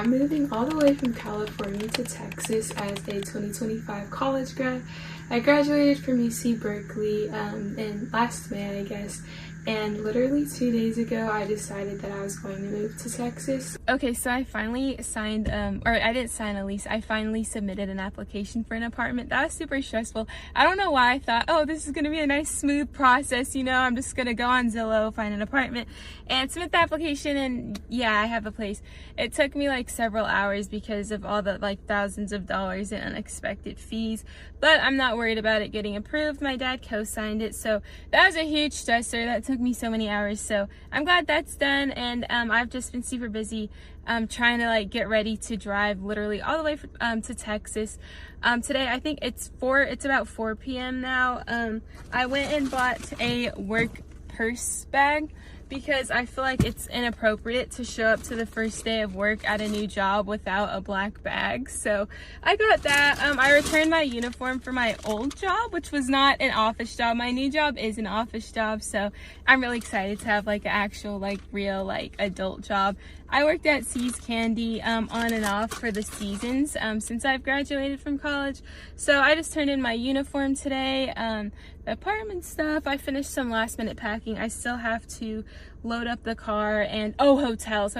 I'm moving all the way from California to Texas as a 2025 college grad. I graduated from UC Berkeley in last May, I guess. And literally 2 days ago, I decided that I was going to move to Texas. Okay, so I finally signed, or I didn't sign a lease. I finally submitted an application for an apartment. That was super stressful. I don't know why I thought, oh, this is going to be a nice smooth process. You know, I'm just going to go on Zillow, find an apartment and submit the application. And yeah, I have a place. It took me like several hours because of all the like thousands of dollars in unexpected fees. But I'm not worried about it getting approved. My dad co-signed it. So that was a huge stressor. That took me so many hours, so I'm glad that's done. And I've just been super busy trying to like get ready to drive literally all the way to Texas. Today I think it's about 4 p.m. now. I went and bought a work purse bag because I feel like it's inappropriate to show up to the first day of work at a new job without a black bag. So I got that. I returned my uniform for my old job, which was not an office job. My new job is an office job, so I'm really excited to have like an actual like real like adult job. I worked at See's Candy on and off for the seasons since I've graduated from college. So I just turned in my uniform today. The apartment stuff, I finished some last minute packing. I still have to load up the car and hotels.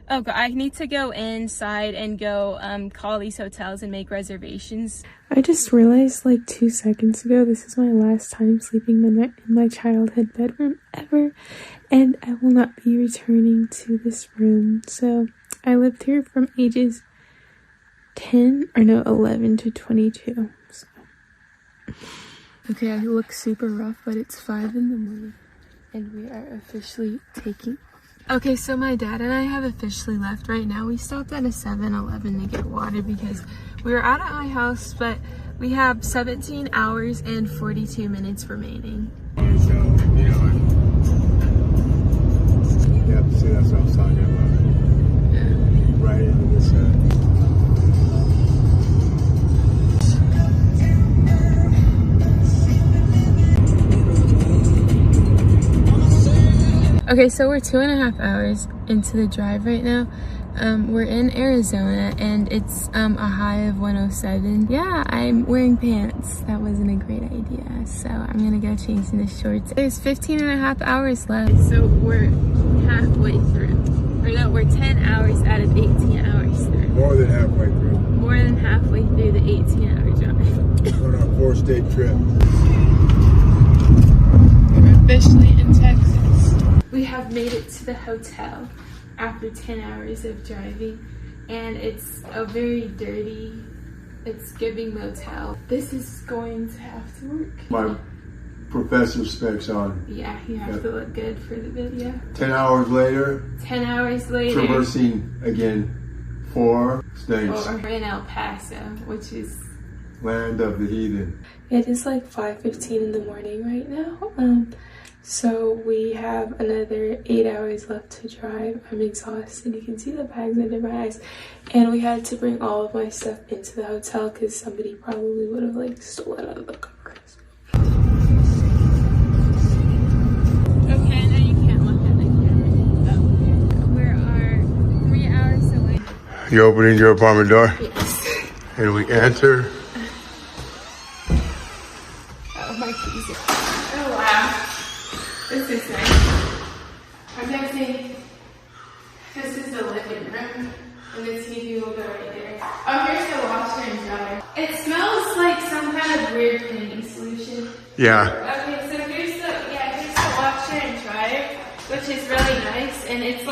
Oh god, I need to go inside and go call these hotels and make reservations. I just realized like 2 seconds ago this is my last time sleeping in my childhood bedroom ever, and I will not be returning to this room. So I lived here from ages 11 to 22. So. Okay, I look super rough, but it's 5 in the morning and we are officially taking. Okay, so my dad and I have officially left right now. We stopped at a 7-Eleven to get water because we were out at my house, but we have 17 hours and 42 minutes remaining. So, you have to see that's what I was talking about. Yeah. Right into this Okay, so we're 2.5 hours into the drive right now. We're in Arizona and it's a high of 107. Yeah, I'm wearing pants. That wasn't a great idea. So I'm gonna go change into shorts. There's 15.5 hours left. So we're halfway through. Or no, we're 10 hours out of 18 hours through. More than halfway through. More than halfway through the 18-hour drive. We're on our 4-state trip. We're officially in Texas. We have made it to the hotel after 10 hours of driving, and it's a very dirty, it's giving motel. This is going to have to work. My professor specs on. Yeah, you have to look good for the video. 10 hours later. 10 hours later. Traversing again 4 states. We're in El Paso, which is land of the heathen. It is like 5:15 in the morning right now. So we have another 8 hours left to drive. I'm exhausted. You can see the bags under my eyes. And we had to bring all of my stuff into the hotel because somebody probably would have like stole it out of the car. Okay, I know you can't look at the camera. We are 3 hours away. You opening your apartment door? Yes. And we enter. Oh, my keys. Oh, wow. This is nice. I'm guessing this is the living room, and the TV will go right there. Oh, here's the washer and dryer. It smells like some kind of weird cleaning solution. Yeah. Okay, so here's the washer and dryer, which is really nice, and it's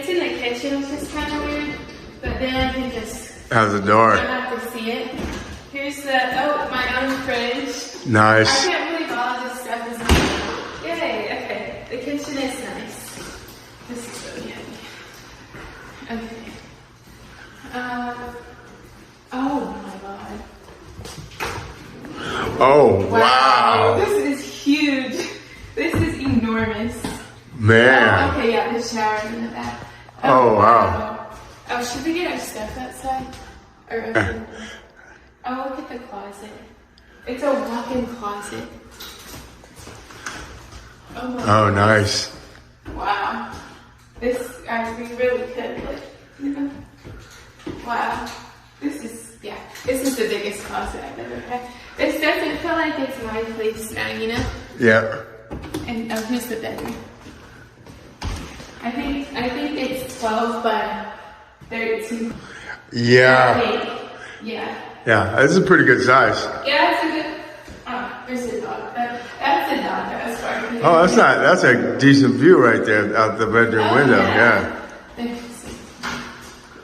in the kitchen, which is kind of weird, but then I can just How's the door? I don't have to see it. Here's my own fridge. Nice. I can't believe all of this stuff is nice. Yay, okay. The kitchen is nice. This is really heavy. Okay. Oh my god. Oh, wow. This is huge. This is enormous. Man. Oh, okay, yeah, the shower's in the back. Oh, wow. Oh, should we get our stuff outside? Or open? Oh, look at the closet. It's a walk-in closet. Oh, nice. Wow. This, we really could like Wow. This is the biggest closet I've ever had. This doesn't feel like it's my place now, you know? Yeah. And oh, here's the bedroom. I think it's 12 by 13. Yeah. Yeah. Yeah, this is a pretty good size. Yeah, that's a good. Oh, there's a dog. That's a dog. That's far. Oh, that's a decent view right there out the bedroom window. Yeah.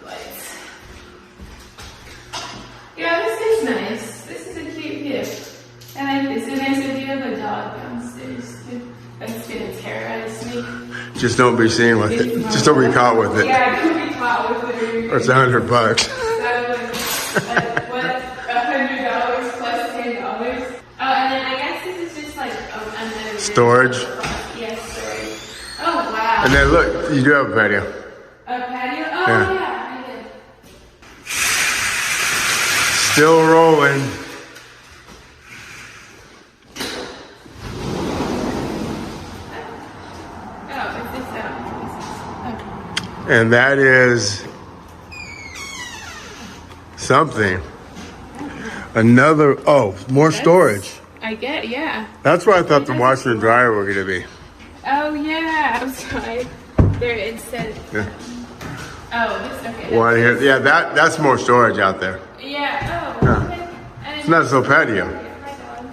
Lights. Yeah, this is nice. This is a cute view. I like this. And there's a view of a dog downstairs too. That's gonna terrorize me. Just don't be seen with it. Just don't be caught with it. Yeah, I could be caught with it. Or it's $100. What? $100 plus $10. Oh, and then I guess this is just like another Storage. Yes, storage. Oh wow. And then look, you do have a patio. A patio? Oh yeah, I did. Still rolling. Oh, is this out? Okay. And that is something. Another, more storage. I get, yeah. That's where I thought the washer and dryer were going to be. Oh yeah, I'm sorry. There instead. Yeah. Oh, this okay. One here. Yeah, that's more storage out there. Yeah. Oh. Yeah. Okay. And It's not so patio. my dog.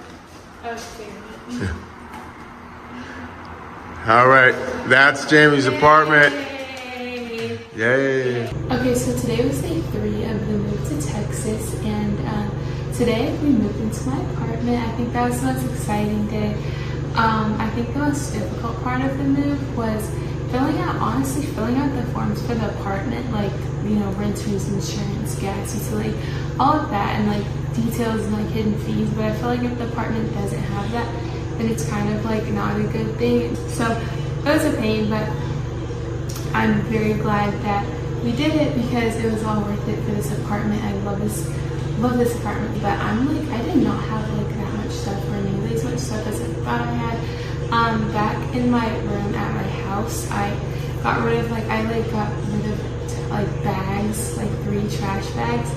Oh, fair. All right, that's Jamie's apartment. Yay. Yay. Okay, so today was day 3 of the move to Texas, and today we moved into my apartment. I think that was the most exciting day. I think the most difficult part of the move was filling out the forms for the apartment, like, you know, renters, insurance, gas, utility, all of that, and like details and like hidden fees. But I feel like if the apartment doesn't have that, then it's kind of like not a good thing. So it was a pain, but I'm very glad that we did it because it was all worth it for this apartment. I love this apartment, but I'm like, I did not have like that much stuff or nearly as much stuff as I thought I had. Back in my room at my house, I got rid of bags, like 3 trash bags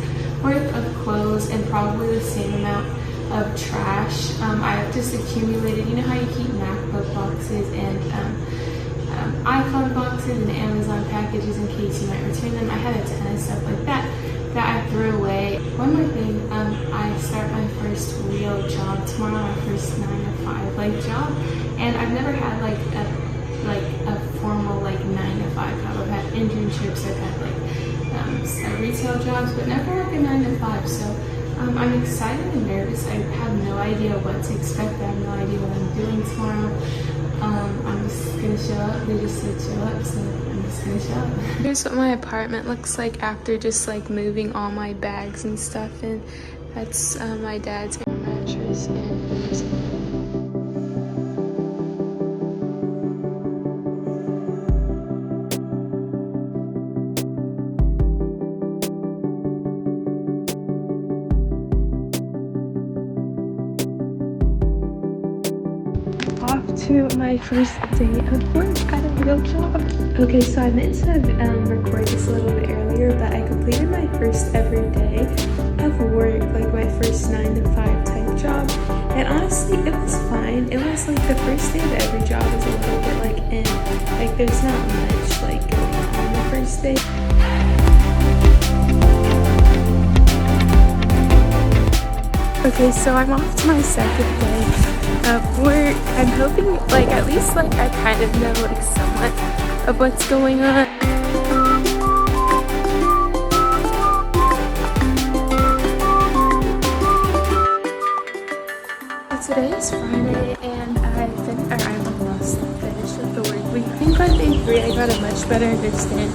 worth of clothes and probably the same amount of trash. I just accumulated, you know how you keep MacBook boxes and iPhone boxes and Amazon packages in case you might return them. I had a ton of stuff like that I threw away. One more thing, I start my first real job tomorrow, my first 9 to 5 like job, and I've never had like a formal like 9 to 5 job. I've had internships, I've had like retail jobs, but never like a 9 to 5. So I'm excited and nervous. I have no idea what to expect. I have no idea what I'm doing tomorrow. I'm just gonna show up. They just said show up, so I'm just gonna show up. Here's what my apartment looks like after just like moving all my bags and stuff in. That's my dad's air mattress and to my first day of work at a real job. Okay, so I meant to record this a little bit earlier, but I completed my first ever day of work, like my first 9 to 5 type job, and honestly it was fine. It was like the first day of every job is a little bit like there's not much like going on the first day. Okay, so I'm off to my second day of work. I'm hoping at least I kind of know somewhat of what's going on. So today is Friday and I'm almost finished with the work week. I think by day 3 I got a much better understanding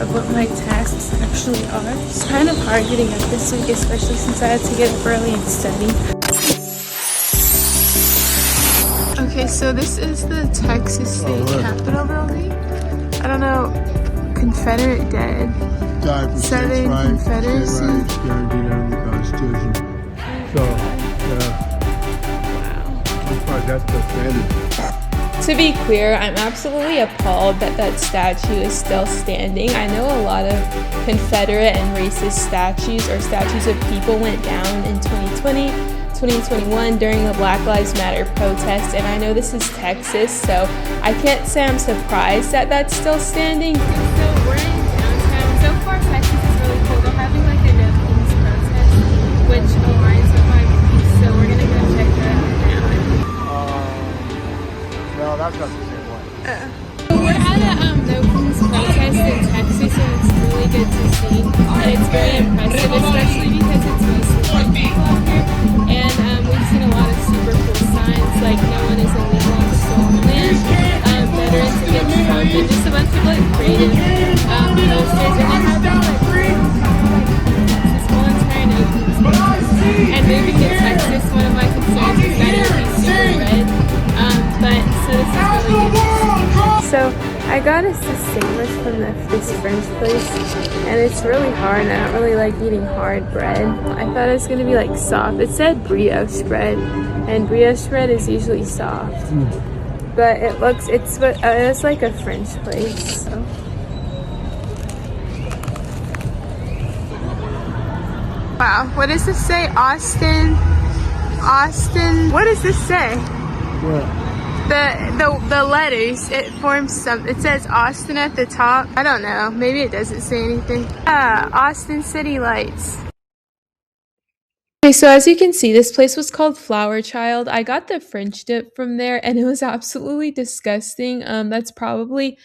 of what my tasks actually are. It's kind of hard getting up this week, especially since I had to get up early and study. Okay, so this is the Texas State Capitol building. I don't know, Confederate dead. Died for Southern Confederacy. State rights guaranteed under the Constitution. So, Wow. that's the standard. To be clear, I'm absolutely appalled that that statue is still standing. I know a lot of Confederate and racist statues or statues of people went down in 2020, 2021 during the Black Lives Matter protests, and I know this is Texas, so I can't say I'm surprised that that's still standing. So we're in downtown. So far, Texas is really cool. They're having like a no police protest, which aligns with my beliefs, so we're gonna go check that out now. No, that's not the same one. We're at a no police protest in Texas, and it's really good to see, and it's very impressive, especially because it's mostly white people out here. And we've seen a lot of super cool signs, like no one is illegal on the stolen land, veterans against Trump, and just a bunch of like creative posters. And they have this whole entire no police protest. And moving to Texas, one of my concerns is that it would be super red. But so this is really good. So I got us this sandwich from this French place, and it's really hard, and I don't really like eating hard bread. I thought it was gonna be like soft. It said brioche bread, and brioche bread is usually soft. But it's like a French place. So. Wow, what does this say? Austin. What does this say? What? The letters, it forms some, it says Austin at the top. I don't know, maybe it doesn't say anything. Austin City Lights. Okay, so as you can see, this place was called Flower Child. I got the French dip from there, and it was absolutely disgusting. That's probably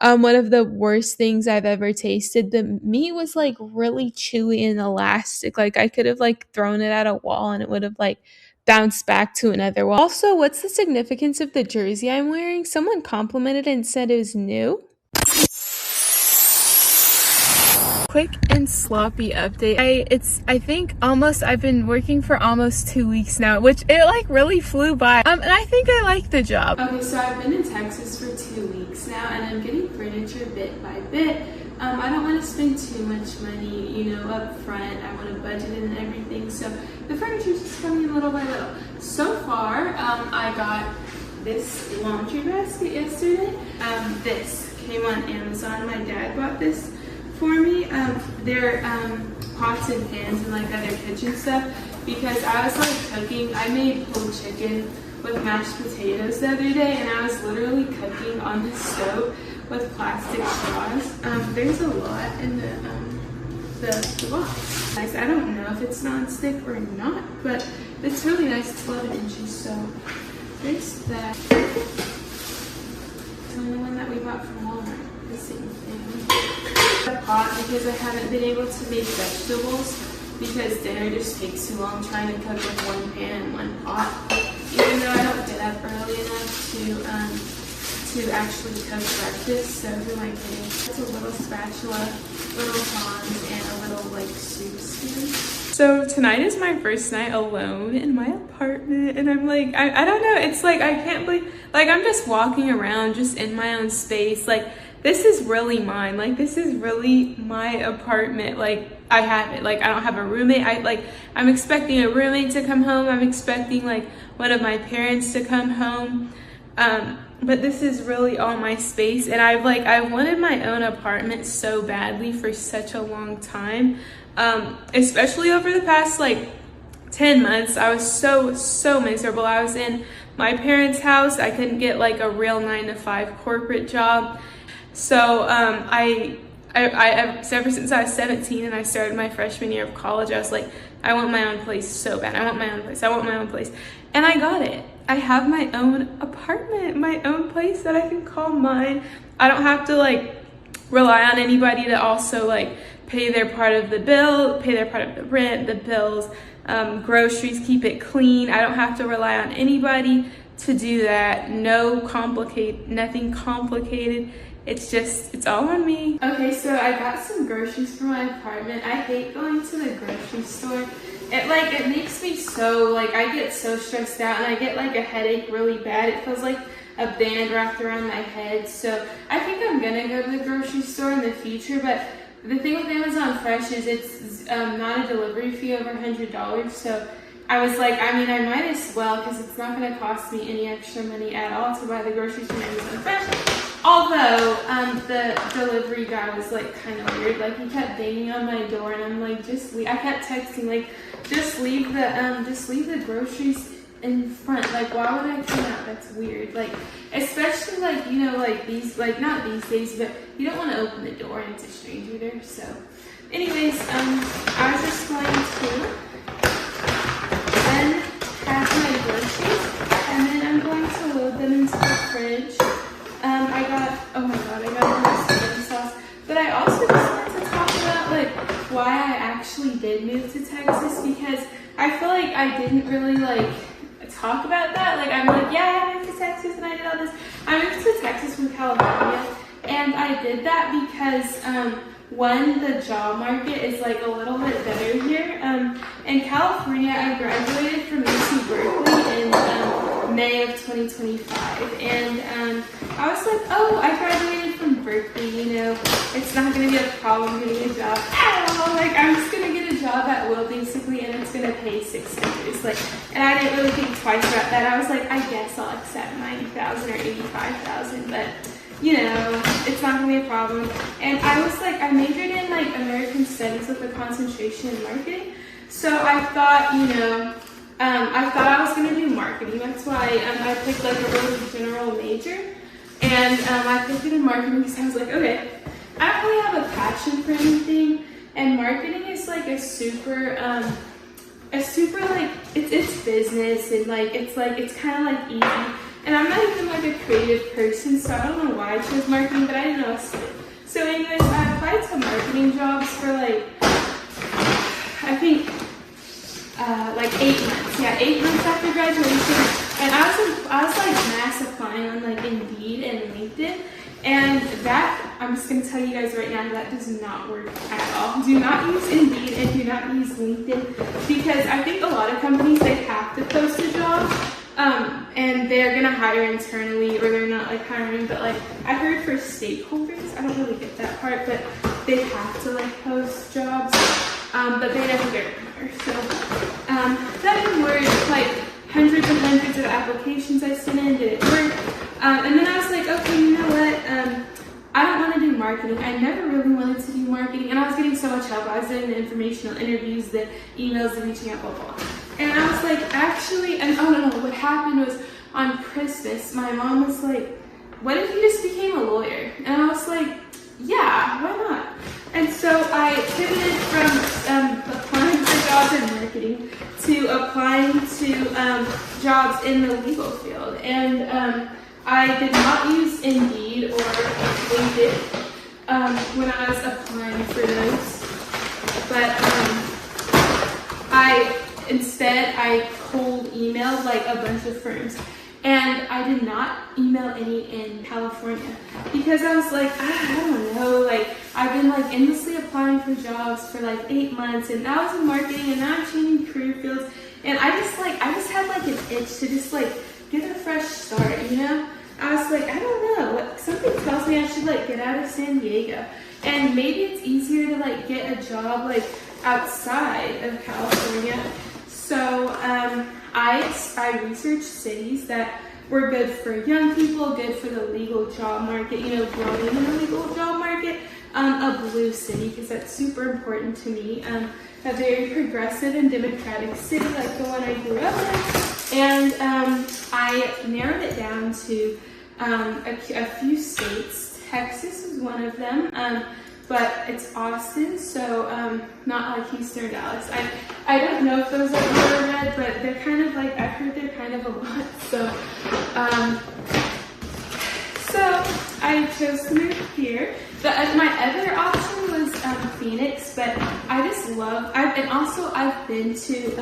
one of the worst things I've ever tasted. The meat was like really chewy and elastic. Like I could have like thrown it at a wall and it would have like bounced back to another wall. Also, what's the significance of the jersey I'm wearing? Someone complimented it and said it was new. Quick and sloppy update. I've been working for almost 2 weeks now, which it like really flew by. And I think I like the job. Okay, so I've been in Texas for 2 weeks now, and I'm getting furniture bit by bit. I don't want to spend too much money, up front. I want to budget it and everything. So the furniture's just coming in little by little. So far, I got this laundry basket yesterday. This came on Amazon. My dad bought this for me. They're pots and pans and like other kitchen stuff, because I was like cooking. I made pulled chicken with mashed potatoes the other day, and I was literally cooking on the stove with plastic straws. There's a lot in the box. I don't know if it's non-stick or not, but it's really nice. It's 11 inches, so there's that. It's the one that we bought from Walmart. The same thing. The pot, because I haven't been able to make vegetables because dinner just takes too long trying to cook with one pan and one pot. Even though I don't get up early enough to actually cook breakfast, so who am I kidding? It's a little spatula, little tongs, and a little like soup spoon. So tonight is my first night alone in my apartment, and I'm like, I don't know, it's like I can't believe, like I'm just walking around just in my own space. Like this is really mine. Like this is really my apartment. Like I have it. Like I don't have a roommate. I'm expecting a roommate to come home. I'm expecting like one of my parents to come home. But this is really all my space, and I've wanted my own apartment so badly for such a long time. Especially over the past like 10 months, I was so miserable. I was in my parents' house. I couldn't get like a real 9-to-5 corporate job. So ever since I was 17 and I started my freshman year of college, I was like, I want my own place so bad. I want my own place. I want my own place. And I got it. I have my own apartment, my own place that I can call mine. I don't have to like rely on anybody to also like pay their part of the bill, pay their part of the rent, the bills, groceries, keep it clean. I don't have to rely on anybody to do that. Nothing complicated. It's all on me. Okay, so I got some groceries for my apartment. I hate going to the grocery store. It makes me so, I get so stressed out, and I get like a headache really bad. It feels like a band wrapped around my head. So I think I'm gonna go to the grocery store in the future, but the thing with Amazon Fresh is it's not a delivery fee over $100, so I was like, I mean, I might as well, because it's not going to cost me any extra money at all to buy the groceries from Amazon Fresh. Although, the delivery guy was like kind of weird. Like, he kept banging on my door, and I'm like, just leave. I kept texting, like, just leave the groceries in front. Like, why would I come out? That's weird. Like, especially, like, you know, like these, like, not these days, but you don't want to open the door and it's a stranger there. So, anyways, I was just going to then have my groceries, and then I'm going to load them into the fridge. Oh my god, I got a little spaghetti sauce. But I also just wanted to talk about, like, why I actually did move to Texas, because I feel like I didn't really, like, talk about that. Like, I'm like, yeah, I moved to Texas and I did all this. I moved to Texas from California, and I did that because, one, the job market is like a little bit better here. In California, I graduated from UC Berkeley in May of 2025, and I was like, oh, I graduated from Berkeley, you know, it's not going to be a problem getting a job at all. Like, I'm just going to get a job at will, basically, and it's going to pay $6 figures. Like, and I didn't really think twice about that. I was like, I guess I'll accept $90,000 or $85,000, but you know, it's not gonna be a problem. And I was like, I majored in like American Studies with a concentration in marketing. So I thought, you know, I thought I was gonna do marketing. That's why I picked like a really general major. And I picked it in marketing because I was like, okay, I don't really have a passion for anything. And marketing is like a super like, it's business, and like, it's kind of like easy. And I'm not even like a creative person, so I don't know why I chose marketing, but I didn't know I was good. So anyways, I applied to marketing jobs for like, I think, like 8 months. Yeah, 8 months after graduation. And I was like mass applying on like Indeed and LinkedIn. And that, I'm just going to tell you guys right now, that does not work at all. Do not use Indeed and do not use LinkedIn, because I think a lot of companies, they have to post a job. And they're gonna hire internally, or they're not like hiring, but like I heard for stakeholders, I don't really get that part, but they have to like post jobs, but they never get more. So that didn't work. Like hundreds and hundreds of applications I sent in, didn't work. And then I was like, okay, you know what? I don't want to do marketing. I never really wanted to do marketing, and I was getting so much help. I was doing the informational interviews, the emails, the reaching out, blah, blah, blah. And I was like, actually, and oh no, what happened was on Christmas, my mom was like, what if you just became a lawyer? And I was like, yeah, why not? And so I pivoted from applying for jobs in marketing to applying to jobs in the legal field. And I did not use Indeed or LinkedIn when I was applying for those. But instead, I cold emailed like a bunch of firms, and I did not email any in California because I was like, I don't know, like I've been like endlessly applying for jobs for like 8 months, and now I was in marketing, and now I'm changing career fields, and I just had like an itch to just like get a fresh start, you know? I was like, I don't know, something tells me I should like get out of San Diego, and maybe it's easier to like get a job like outside of California. So I researched cities that were good for young people, good for the legal job market, you know, growing in the legal job market. A blue city, because that's super important to me. A very progressive and democratic city like the one I grew up in. And I narrowed it down to a few states. Texas is one of them. But it's Austin, so not like Houston or Dallas. I don't know if those are red, but they're kind of like, I've heard they're kind of a lot. So I chose to move here. My other option was Phoenix, but I just love, I've actually been to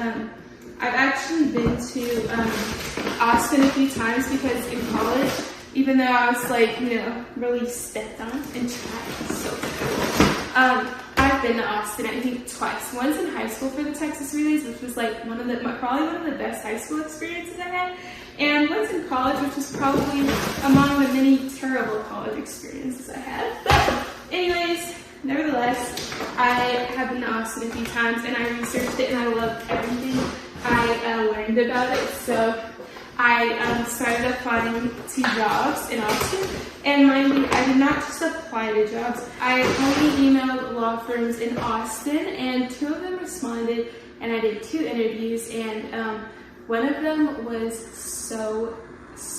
Austin a few times, because in college, even though I was like, you know, really stepped on and tried so cool. I've been to Austin, I think twice. Once in high school for the Texas Relays, which was like probably one of the best high school experiences I had. And once in college, which was probably among the many terrible college experiences I had. But anyways, nevertheless, I have been to Austin a few times, and I researched it, and I loved everything. I I learned about it. So I started applying to jobs in Austin, and mind you, I did not just apply to jobs. I only emailed law firms in Austin, and 2 of them responded, and I did 2 interviews, and one of them was so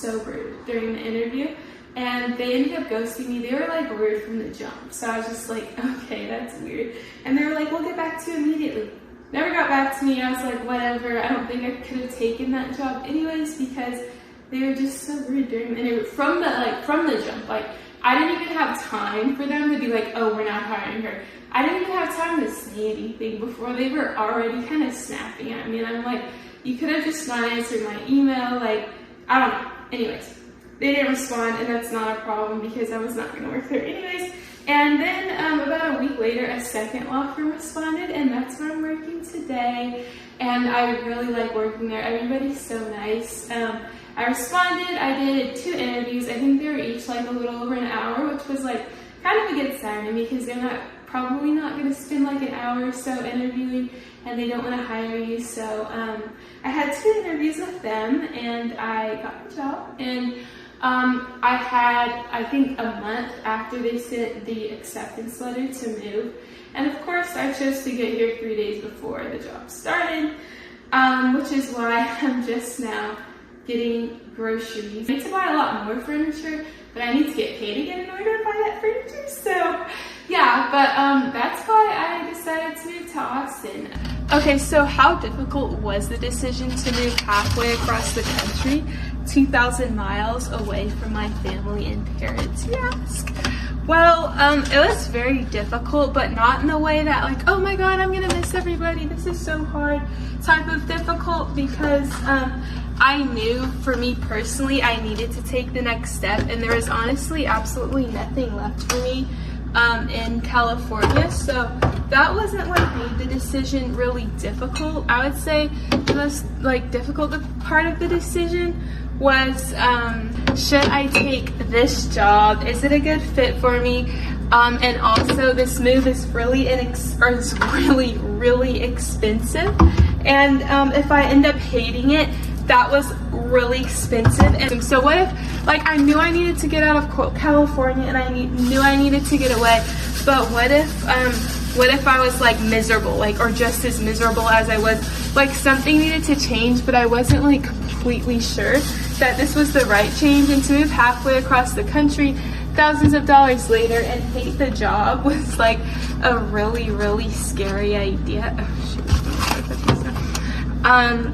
rude during the interview, and they ended up ghosting me. They were like rude from the jump, so I was just like, okay, that's weird. And they were like, we'll get back to you immediately. Never got back to me. I was like, whatever. I don't think I could have taken that job anyways, because they were just so rude during the interview from the jump. Like, I didn't even have time for them to be like, oh, we're not hiring her. I didn't even have time to say anything before they were already kind of snapping at me. And I'm like, you could have just not answered my email. Like, I don't know. Anyways, they didn't respond, and that's not a problem because I was not going to work there anyways. And then about a week later, a second law firm responded, and that's where I'm working today. And I really like working there. Everybody's so nice. I responded. I did 2 interviews. I think they were each like a little over an hour, which was like kind of a good sign to me because they're probably not going to spend like an hour or so interviewing, and they don't want to hire you. So I had 2 interviews with them, and I got the job. And I had, I think, a month after they sent the acceptance letter to move. And of course, I chose to get here 3 days before the job started, which is why I'm just now getting groceries. I need to buy a lot more furniture, but I need to get paid again in order to buy that furniture. So yeah, but that's why I decided to move to Austin. Okay, so how difficult was the decision to move halfway across the country, 2,000 miles away from my family and parents, you ask? Well, it was very difficult, but not in the way that like, oh my god, I'm gonna miss everybody, this is so hard type of difficult, because I knew for me personally I needed to take the next step, and there was honestly absolutely nothing left for me in California, so that wasn't what made the decision really difficult. I would say the most like difficult part of the decision was should I take this job? Is it a good fit for me? And also this move is really really expensive, and if I end up hating it, that was really expensive. And so what if, like, I knew I needed to get out of California, and I knew I needed to get away, but what if I was like miserable, like, or just as miserable as I was, like something needed to change, but I wasn't like completely sure that this was the right change. And to move halfway across the country, thousands of dollars later, and hate the job was like a really scary idea. Oh shoot.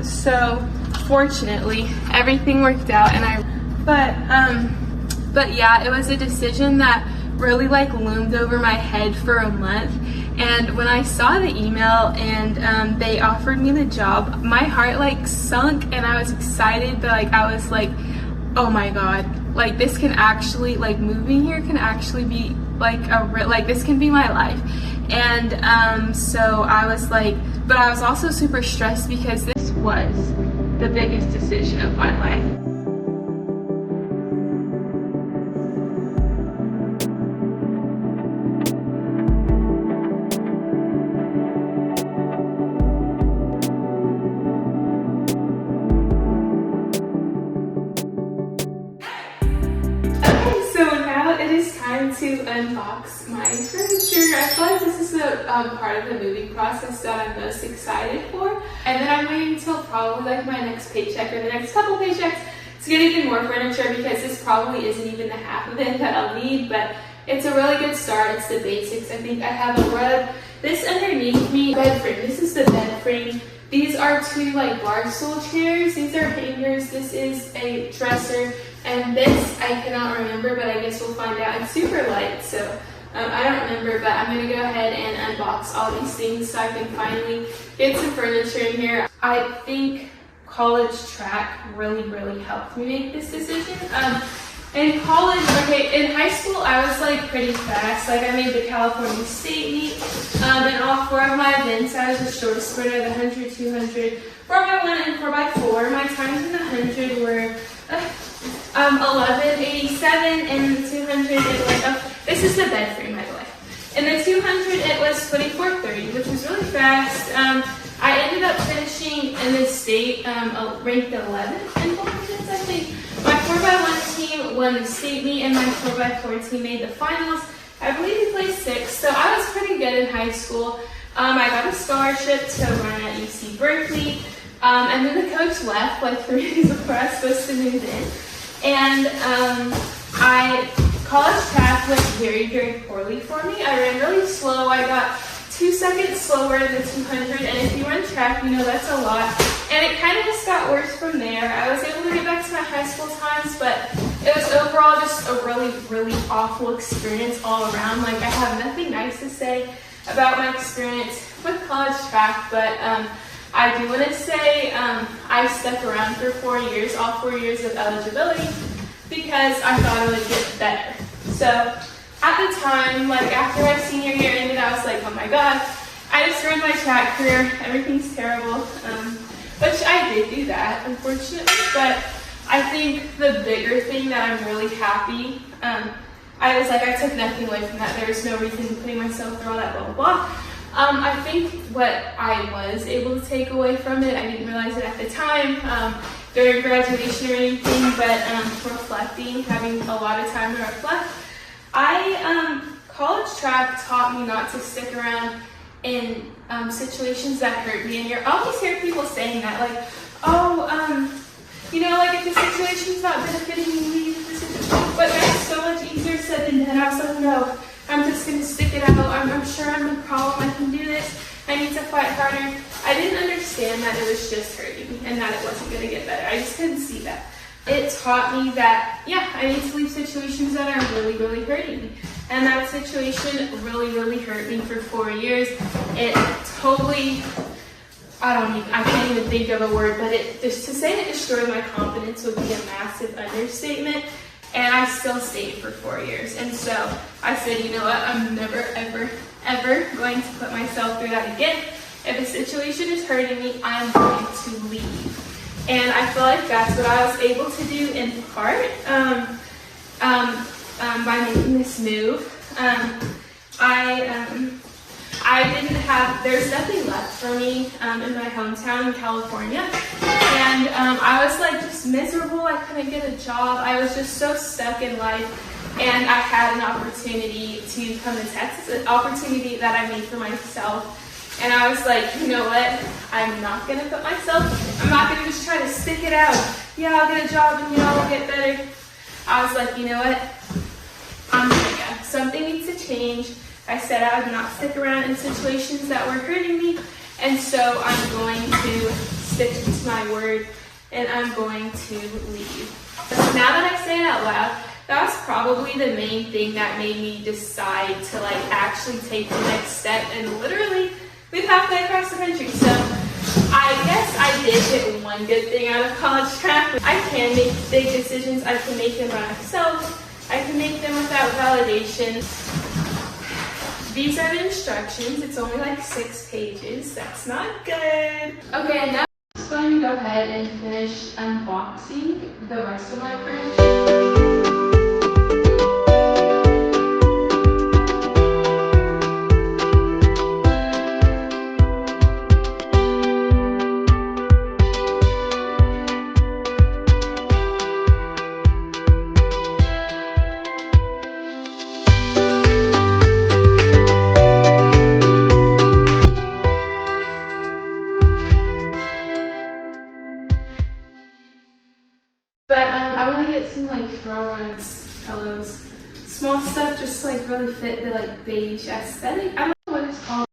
So fortunately everything worked out, and but yeah, it was a decision that really like loomed over my head for a month. And when I saw the email and they offered me the job, my heart like sunk, and I was excited, but like I was like, oh my god, like this can actually, like moving here can actually be like like this can be my life. And so I was like, but I was also super stressed because this was the biggest decision of my life. To unbox my furniture. I feel like this is the part of the moving process that I'm most excited for, and then I'm waiting until probably like my next paycheck or the next couple paychecks to get even more furniture, because this probably isn't even the half of it that I'll need, but it's a really good start. It's the basics. I think I have a rug. This underneath me, bed frame. This is the bed frame. These are 2 like bar stool chairs. These are hangers. This is a dresser. And this, I cannot remember, but I guess we'll find out. It's super light, so I don't remember, but I'm going to go ahead and unbox all these things so I can finally get some furniture in here. I think college track really helped me make this decision. In college, in high school, I was like pretty fast. Like I made the California State meet. In all 4 of my events, I was a short sprinter, the 100, 200, 4x1, and 4x4. My times in the 100 were 11:87, and the 200 it was, this is the bed frame, by the way. In the 200 it was 24:30, which was really fast. I ended up finishing in this state, ranked 11th in 400s, I think. My 4x1 team won the state meet, and my 4x4 team made the finals. I believe we placed 6th, so I was pretty good in high school. I got a scholarship to run at UC Berkeley, and then the coach left like 3 days before I was supposed to move in. And college track went very, very poorly for me. I ran really slow. I got 2 seconds slower in the 200, and if you run track, you know that's a lot. And it kind of just got worse from there. I was able to get back to my high school times, but it was overall just a really, really awful experience all around. Like, I have nothing nice to say about my experience with college track, but I do want to say I stuck around for 4 years, all 4 years of eligibility, because I thought it would get better. So at the time, like after my senior year ended, I was like, oh my god, I just ruined my track career, everything's terrible, which I did do that, unfortunately, but I think the bigger thing that I'm really happy, I was like, I took nothing away from that. There was no reason putting myself through all that blah, blah, blah. I think what I was able to take away from it, I didn't realize it at the time, during graduation or anything, but reflecting, having a lot of time to reflect, college track taught me not to stick around in situations that hurt me. And you always hear people saying that, like, oh, you know, like if the situation's not benefiting me, leave the situation. But that's so much easier said than done. I was like, no, I'm just going to stick it out. I'm sure I'm the problem. I can do this. I need to fight harder. I didn't understand that it was just hurting me and that it wasn't going to get better. I just couldn't see that. It taught me that, yeah, I need to leave situations that are really, really hurting me. And that situation really, really hurt me for 4 years. It totally, I can't even think of a word, but just to say it destroyed my confidence would be a massive understatement. And I still stayed for 4 years. And so I said, you know what, I'm never, ever, ever going to put myself through that again. If a situation is hurting me, I'm going to leave. And I feel like that's what I was able to do in part by making this move. There's nothing left for me in my hometown in California. And I was like just miserable. I couldn't get a job. I was just so stuck in life. And I had an opportunity to come to Texas, an opportunity that I made for myself. And I was like, you know what? I'm not going to I'm not going to just try to stick it out. Yeah, I'll get a job and, I'll get better. I was like, you know what? I'm going to go. Something needs to change. I said I would not stick around in situations that were hurting me. And so I'm going to stick to my word and I'm going to leave. Now that I say it out loud, that was probably the main thing that made me decide to actually take the next step and literally move halfway across the country. So I guess I did get one good thing out of college track. I can make big decisions. I can make them by myself. I can make them without validation. These are the instructions. It's only 6 pages. That's not good. Okay, now I'm just going to go ahead and finish unboxing the rest of my furniture. But I want to get some throw runs, pillows, small stuff, just really fit the beige aesthetic. I don't know what it's called.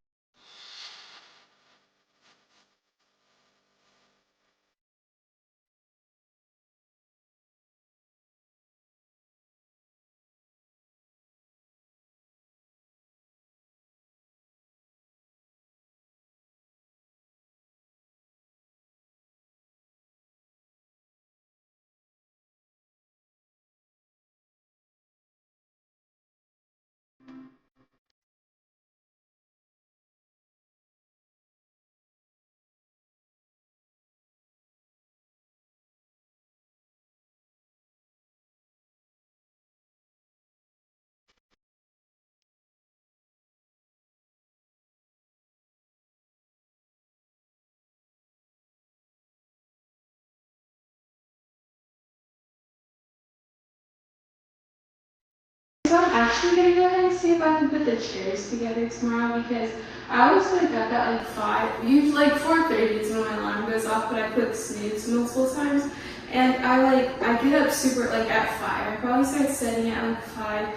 actually gonna go ahead and see if I can put the chairs together tomorrow because I always wake up at like 5, usually like 4:30 is when my alarm goes off, but I click snooze multiple times. And I get up super like at 5. I probably start studying at like 5.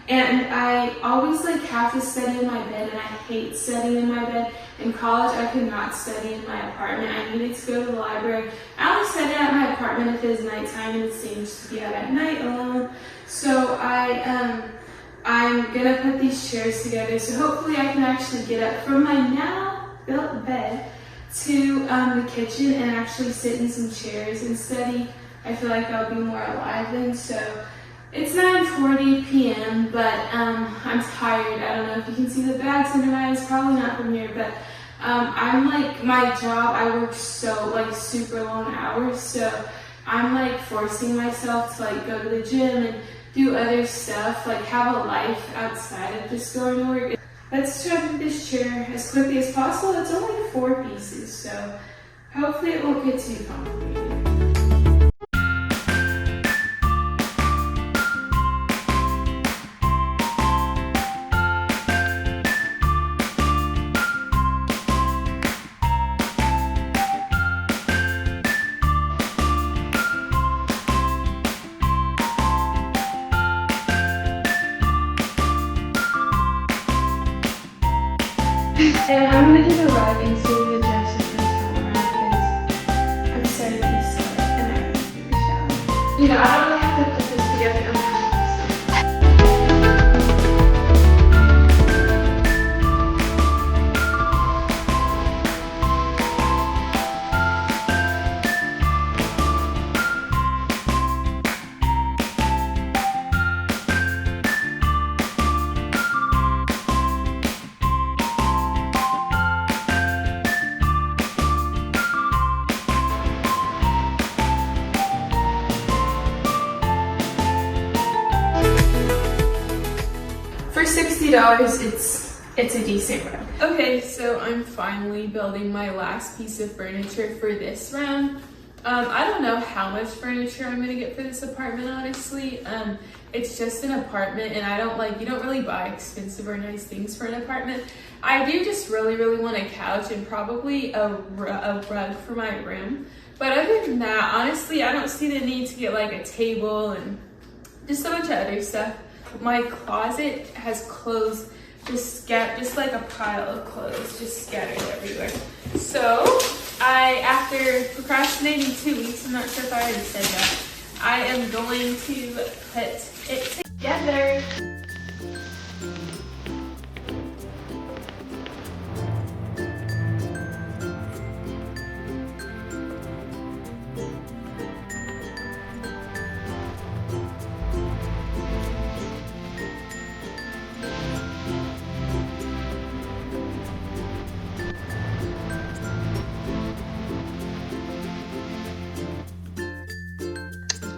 And I always like have to study in my bed, and I hate studying in my bed. In college, I could not study in my apartment. I needed to go to the library. I only study at my apartment if it's nighttime, and it seems to be out at night alone. So I'm gonna put these chairs together. So hopefully I can actually get up from my now built bed to the kitchen and actually sit in some chairs and study. I feel like I'll be more alive then. So it's 9:40 p.m. but I'm tired. I don't know if you can see the bags under my eyes, probably not from here, but I'm like, my job, I work so like super long hours, so I'm like forcing myself to like go to the gym and do other stuff, like have a life outside of just going to work. Let's try to put this chair as quickly as possible. It's only 4 pieces, so hopefully it won't get too complicated. And I'm gonna do the rug instead of the dresser for the camera because I'm starting to be sore and I have to take a shower. You know, I don't really have to put this together on my For $60, it's a decent rug. Okay, so I'm finally building my last piece of furniture for this round. I don't know how much furniture I'm gonna get for this apartment, honestly. It's just an apartment, and you don't really buy expensive or nice things for an apartment. I do just really want a couch and probably a rug for my room. But other than that, honestly, I don't see the need to get like a table and just a bunch of other stuff. My closet has clothes just like a pile of clothes just scattered everywhere. So after procrastinating 2 weeks, I'm not sure if I already said that, I am going to put it together.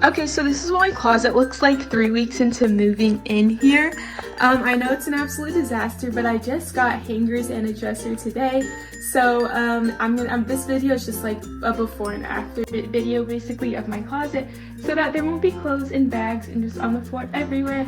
Okay, so this is what my closet looks like 3 weeks into moving in here. I know it's an absolute disaster, but I just got hangers and a dresser today. So this video is just like a before and after video basically of my closet so that there won't be clothes in bags and just on the floor everywhere.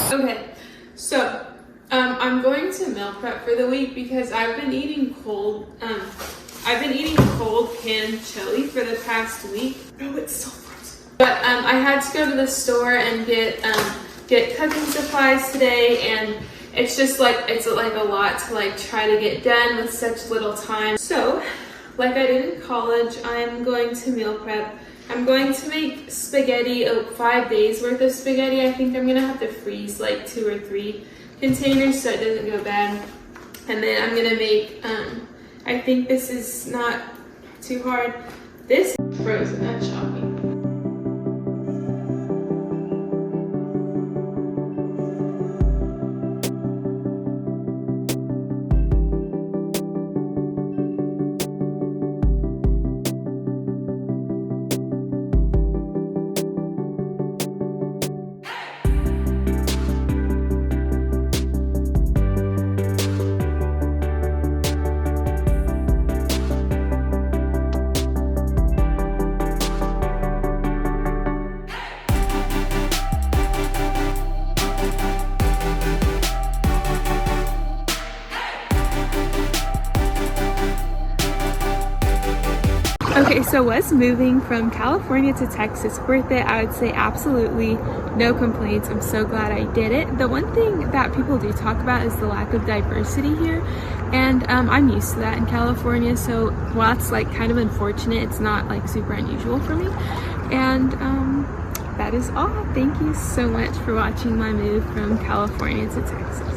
Okay, so I'm going to meal prep for the week because I've been eating cold canned chili for the past week. Oh, it's so frozen. But I had to go to the store and get cooking supplies today, and it's just like a lot to like try to get done with such little time. So, like I did in college, I'm going to meal prep. I'm going to make spaghetti, 5 days worth of spaghetti. I think I'm gonna have to freeze like 2 or 3 containers so it doesn't go bad. And then I'm gonna make I think this is not too hard. This is Frozen at shopping. Okay, so was moving from California to Texas worth it? I would say absolutely, no complaints. I'm so glad I did it. The one thing that people do talk about is the lack of diversity here, and I'm used to that in California, so while it's like kind of unfortunate, it's not like super unusual for me. And that is all. Thank you so much for watching my move from California to Texas.